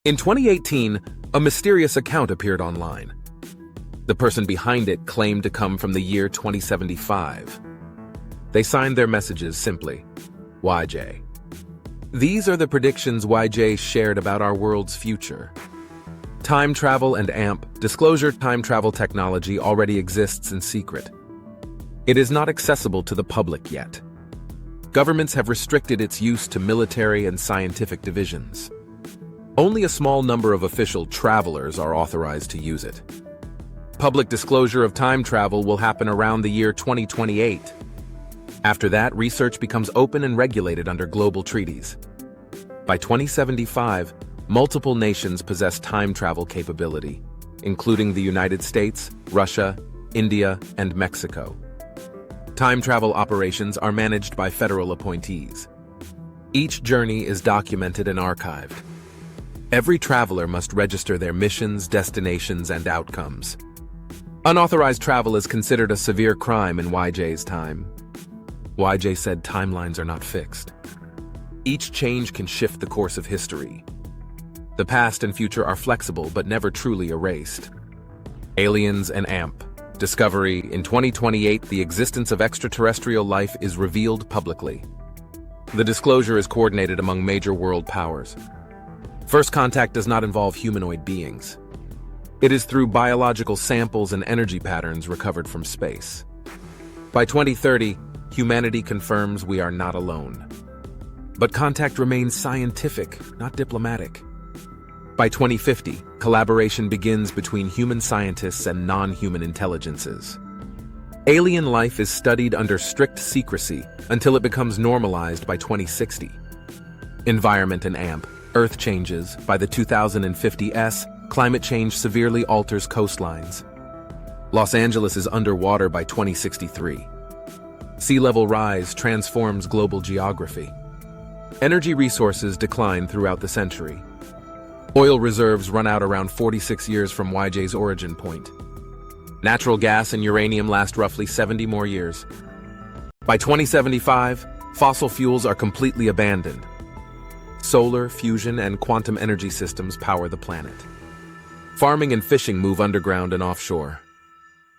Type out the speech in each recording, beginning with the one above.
In 2018, a mysterious account appeared online. The person behind it claimed to come from the year 2075. They signed their messages simply, YJ. These are the predictions YJ shared about our world's future. Time travel and AMP, disclosure time travel technology already exists in secret. It is not accessible to the public yet. Governments have restricted its use to military and scientific divisions. Only a small number of official travelers are authorized to use it. Public disclosure of time travel will happen around the year 2028. After that, research becomes open and regulated under global treaties. By 2075, multiple nations possess time travel capability, including the United States, Russia, India, and Mexico. Time travel operations are managed by federal appointees. Each journey is documented and archived. Every traveler must register their missions, destinations, and outcomes. Unauthorized travel is considered a severe crime in YJ's time. YJ said timelines are not fixed. Each change can shift the course of history. The past and future are flexible but never truly erased. Aliens and AMP. Discovery. In 2028, the existence of extraterrestrial life is revealed publicly. The disclosure is coordinated among major world powers. First contact does not involve humanoid beings. It is through biological samples and energy patterns recovered from space. By 2030, humanity confirms we are not alone. But contact remains scientific, not diplomatic. By 2050, collaboration begins between human scientists and non-human intelligences. Alien life is studied under strict secrecy until it becomes normalized by 2060. Environment and AMP. Earth changes. By the 2050s, climate change severely alters coastlines. Los Angeles is underwater by 2063. Sea level rise transforms global geography. Energy resources decline throughout the century. Oil reserves run out around 46 years from YJ's origin point. Natural gas and uranium last roughly 70 more years. By 2075, fossil fuels are completely abandoned. Solar, fusion, and quantum energy systems power the planet. Farming and fishing move underground and offshore.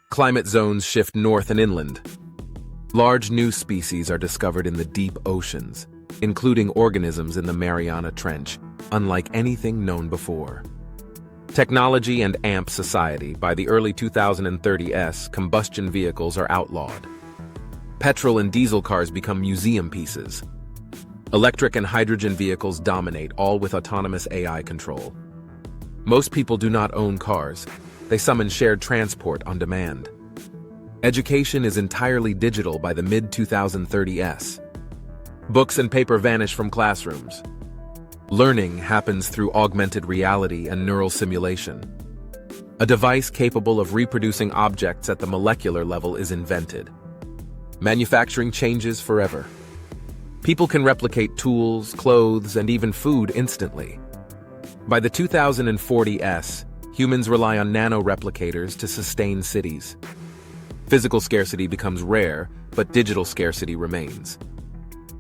Climate zones shift north and inland. Large new species are discovered in the deep oceans, including organisms in the Mariana Trench, unlike anything known before. Technology and AMP society. By the early 2030s, combustion vehicles are outlawed. Petrol and diesel cars become museum pieces. Electric and hydrogen vehicles dominate, all with autonomous AI control. Most people do not own cars. They summon shared transport on demand. Education is entirely digital by the mid-2030s. Books and paper vanish from classrooms. Learning happens through augmented reality and neural simulation. A device capable of reproducing objects at the molecular level is invented. Manufacturing changes forever. People can replicate tools, clothes, and even food instantly. By the 2040s, humans rely on nano-replicators to sustain cities. Physical scarcity becomes rare, but digital scarcity remains.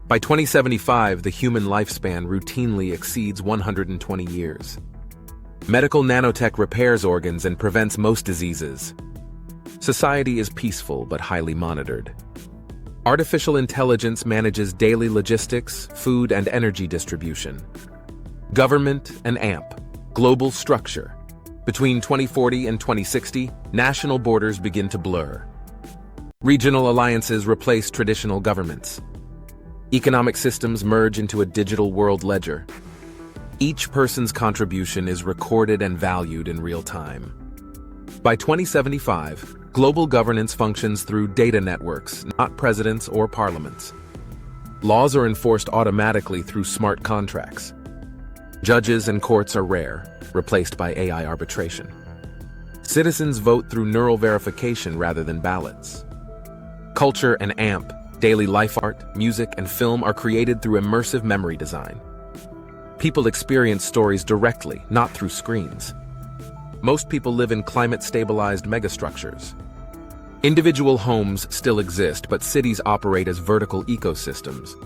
By 2075, the human lifespan routinely exceeds 120 years. Medical nanotech repairs organs and prevents most diseases. Society is peaceful but highly monitored. Artificial intelligence manages daily logistics, food, and energy distribution. Government and AMP. Global structure. Between 2040 and 2060, national borders begin to blur. Regional alliances replace traditional governments. Economic systems merge into a digital world ledger. Each person's contribution is recorded and valued in real time. By 2075, global governance functions through data networks, not presidents or parliaments. Laws are enforced automatically through smart contracts. Judges and courts are rare, replaced by AI arbitration. Citizens vote through neural verification rather than ballots. Culture and AMP, daily life art, music, and film are created through immersive memory design. People experience stories directly, not through screens. Most people live in climate-stabilized megastructures. Individual homes still exist, but cities operate as vertical ecosystems.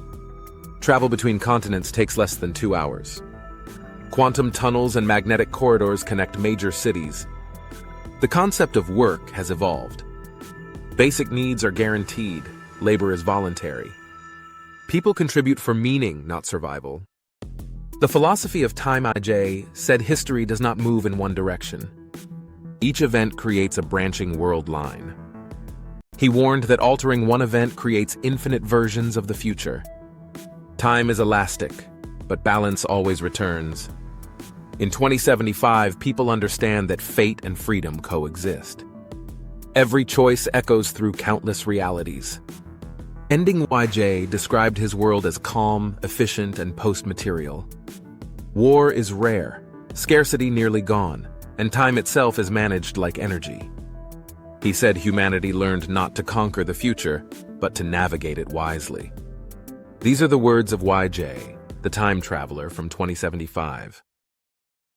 Travel between continents takes less than 2 hours. Quantum tunnels and magnetic corridors connect major cities. The concept of work has evolved. Basic needs are guaranteed, labor is voluntary. People contribute for meaning, not survival. The philosophy of Time IJ said history does not move in one direction. Each event creates a branching world line. He warned that altering one event creates infinite versions of the future. Time is elastic, but balance always returns. In 2075, people understand that fate and freedom coexist. Every choice echoes through countless realities. Ending YJ described his world as calm, efficient, and post-material. War is rare, scarcity nearly gone, and time itself is managed like energy. He said humanity learned not to conquer the future, but to navigate it wisely. These are the words of YJ, the time traveler from 2075.